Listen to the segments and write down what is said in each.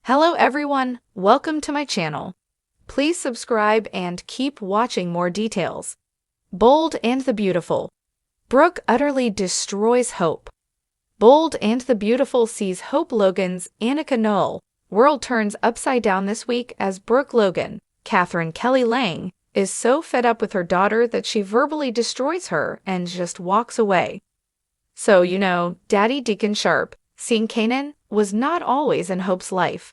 Hello everyone, welcome to my channel. Please subscribe and keep watching more details. Bold and the Beautiful. Brooke utterly destroys Hope. Bold and the Beautiful sees Hope Logan's Annika Noelle world turns upside down this week as Brooke Logan, Katherine Kelly Lang, is so fed up with her daughter that she verbally destroys her and just walks away. So, Daddy Deacon Sharp, seeing Kanan, was not always in Hope's life.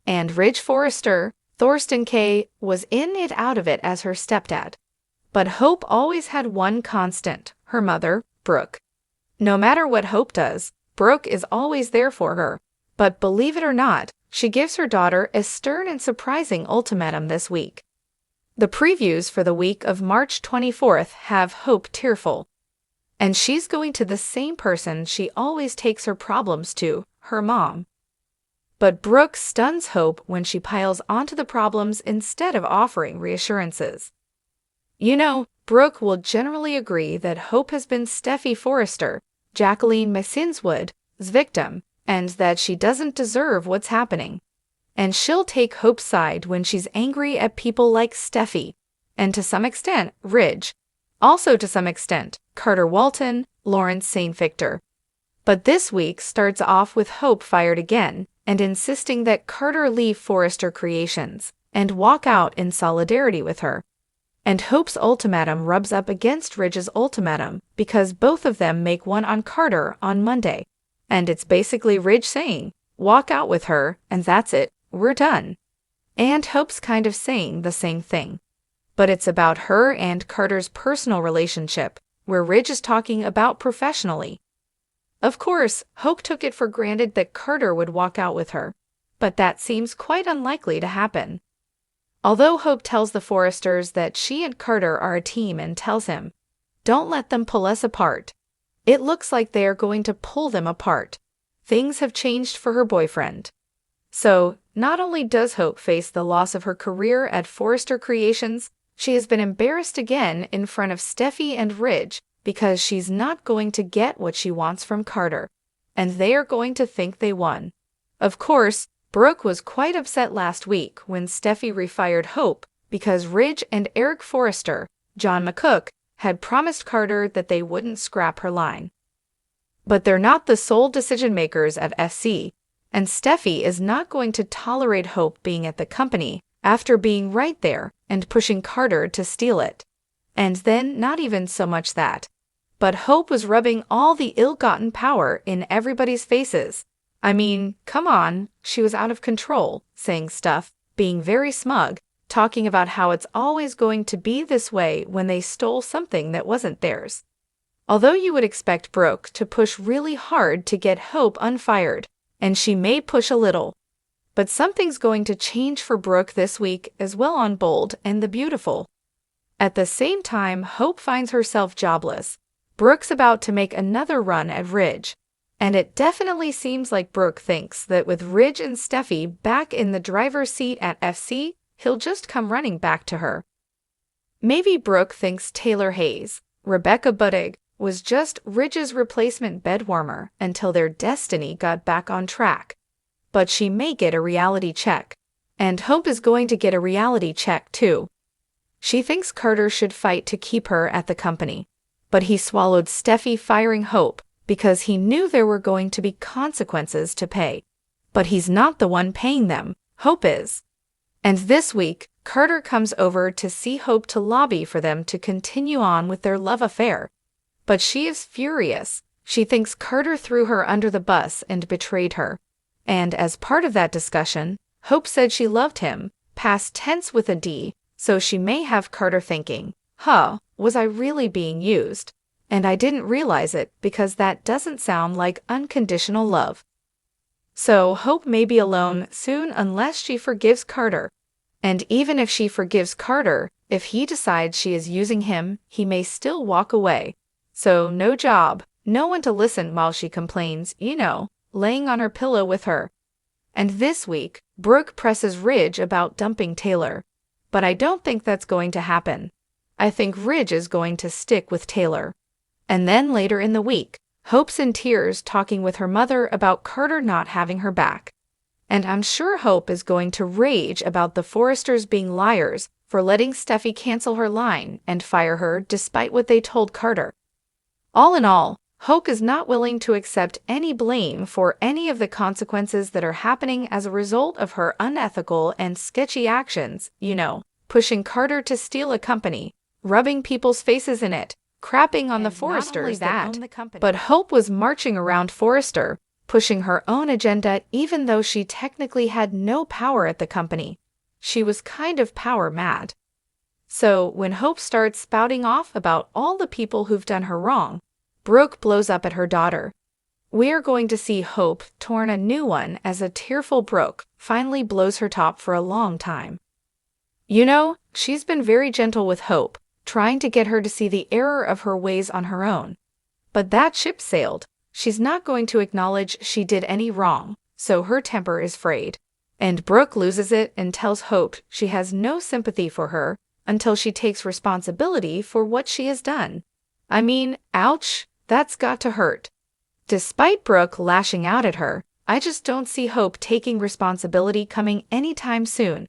And Ridge Forrester, Thorsten K., was in it out of it as her stepdad. But Hope always had one constant, her mother, Brooke. No matter what Hope does, Brooke is always there for her. But believe it or not, she gives her daughter a stern and surprising ultimatum this week. The previews for the week of March 24th have Hope tearful. And she's going to the same person she always takes her problems to, her mom. But Brooke stuns Hope when she piles onto the problems instead of offering reassurances. Brooke will generally agree that Hope has been Steffi Forrester, Jacqueline McSinswood's victim, and that she doesn't deserve what's happening. And she'll take Hope's side when she's angry at people like Steffi, and to some extent, Ridge. Also to some extent, Carter Walton, Lawrence St. Victor. But this week starts off with Hope fired again, and insisting that Carter leave Forrester Creations and walk out in solidarity with her. And Hope's ultimatum rubs up against Ridge's ultimatum because both of them make one on Carter on Monday. And it's basically Ridge saying, walk out with her, and that's it, we're done. And Hope's kind of saying the same thing. But it's about her and Carter's personal relationship, where Ridge is talking about professionally. Of course, Hope took it for granted that Carter would walk out with her, but that seems quite unlikely to happen. Although Hope tells the Forresters that she and Carter are a team and tells him, don't let them pull us apart. It looks like they are going to pull them apart. Things have changed for her boyfriend. So, not only does Hope face the loss of her career at Forrester Creations, she has been embarrassed again in front of Steffi and Ridge because she's not going to get what she wants from Carter, and they are going to think they won. Of course, Brooke was quite upset last week when Steffi refired Hope because Ridge and Eric Forrester, John McCook, had promised Carter that they wouldn't scrap her line. But they're not the sole decision makers at FC, and Steffi is not going to tolerate Hope being at the company after being right there and pushing Carter to steal it. And then not even so much that. But Hope was rubbing all the ill-gotten power in everybody's faces. I mean, come on, she was out of control, saying stuff, being very smug, talking about how it's always going to be this way when they stole something that wasn't theirs. Although you would expect Brooke to push really hard to get Hope unfired, and she may push a little, but something's going to change for Brooke this week as well on Bold and the Beautiful. At the same time, Hope finds herself jobless. Brooke's about to make another run at Ridge, and it definitely seems like Brooke thinks that with Ridge and Steffi back in the driver's seat at FC, he'll just come running back to her. Maybe Brooke thinks Taylor Hayes, Rebecca Budig, was just Ridge's replacement bedwarmer until their destiny got back on track. But she may get a reality check, and Hope is going to get a reality check too. She thinks Carter should fight to keep her at the company, but he swallowed Steffi firing Hope because he knew there were going to be consequences to pay. But he's not the one paying them, Hope is. And this week, Carter comes over to see Hope to lobby for them to continue on with their love affair. But she is furious. She thinks Carter threw her under the bus and betrayed her. And as part of that discussion, Hope said she loved him, past tense with a D, so she may have Carter thinking, was I really being used? And I didn't realize it because that doesn't sound like unconditional love. So Hope may be alone soon unless she forgives Carter. And even if she forgives Carter, if he decides she is using him, he may still walk away. So no job, no one to listen while she complains, laying on her pillow with her. And this week, Brooke presses Ridge about dumping Taylor. But I don't think that's going to happen. I think Ridge is going to stick with Taylor. And then later in the week, Hope's in tears talking with her mother about Carter not having her back. And I'm sure Hope is going to rage about the Forresters being liars for letting Steffi cancel her line and fire her despite what they told Carter. All in all, Hope is not willing to accept any blame for any of the consequences that are happening as a result of her unethical and sketchy actions, pushing Carter to steal a company, rubbing people's faces in it, crapping on the Forresters that own the company. But Hope was marching around Forrester, pushing her own agenda even though she technically had no power at the company. She was kind of power mad. So when Hope starts spouting off about all the people who've done her wrong, Brooke blows up at her daughter. We're going to see Hope torn a new one as a tearful Brooke finally blows her top for a long time. She's been very gentle with Hope, trying to get her to see the error of her ways on her own. But that ship sailed. She's not going to acknowledge she did any wrong, so her temper is frayed. And Brooke loses it and tells Hope she has no sympathy for her until she takes responsibility for what she has done. I mean, ouch, that's got to hurt. Despite Brooke lashing out at her, I just don't see Hope taking responsibility coming anytime soon.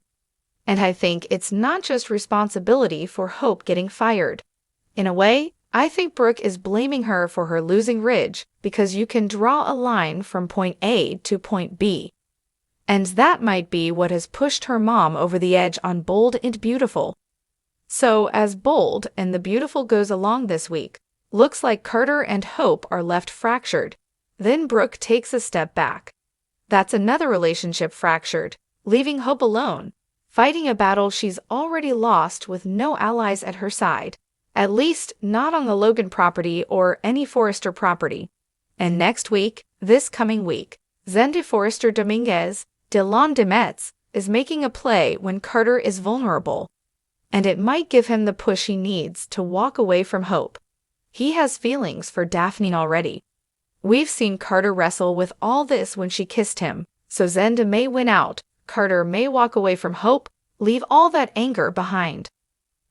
And I think it's not just responsibility for Hope getting fired. In a way, I think Brooke is blaming her for her losing Ridge because you can draw a line from point A to point B. And that might be what has pushed her mom over the edge on Bold and Beautiful. So as Bold and the Beautiful goes along this week, looks like Carter and Hope are left fractured. Then Brooke takes a step back. That's another relationship fractured, leaving Hope alone, fighting a battle she's already lost with no allies at her side, at least not on the Logan property or any Forrester property. And next week, this coming week, Zende Forrester Dominguez, Delon Demetz, is making a play when Carter is vulnerable. And it might give him the push he needs to walk away from Hope. He has feelings for Daphne already. We've seen Carter wrestle with all this when she kissed him, so Zende may win out. Carter may walk away from Hope, leave all that anger behind.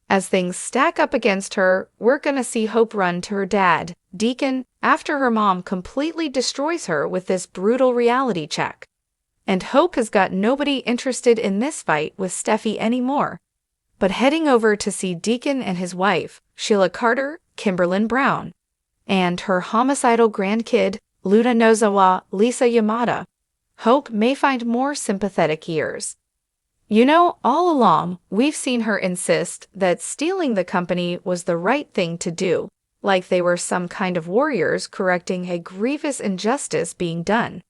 As things stack up against her, we're gonna see Hope run to her dad, Deacon, after her mom completely destroys her with this brutal reality check. And Hope has got nobody interested in this fight with Steffi anymore, but heading over to see Deacon and his wife, Sheila Carter, Kimberlyn Brown, and her homicidal grandkid, Luna Nozawa, Lisa Yamada. Hope may find more sympathetic ears. All along, we've seen her insist that stealing the company was the right thing to do, like they were some kind of warriors correcting a grievous injustice being done.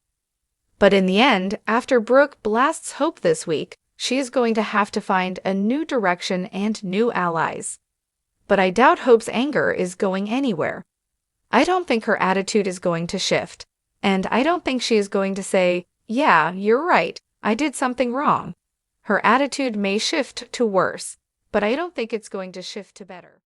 But in the end, after Brooke blasts Hope this week, she is going to have to find a new direction and new allies. But I doubt Hope's anger is going anywhere. I don't think her attitude is going to shift, and I don't think she is going to say, "Yeah, you're right, I did something wrong." Her attitude may shift to worse, but I don't think it's going to shift to better.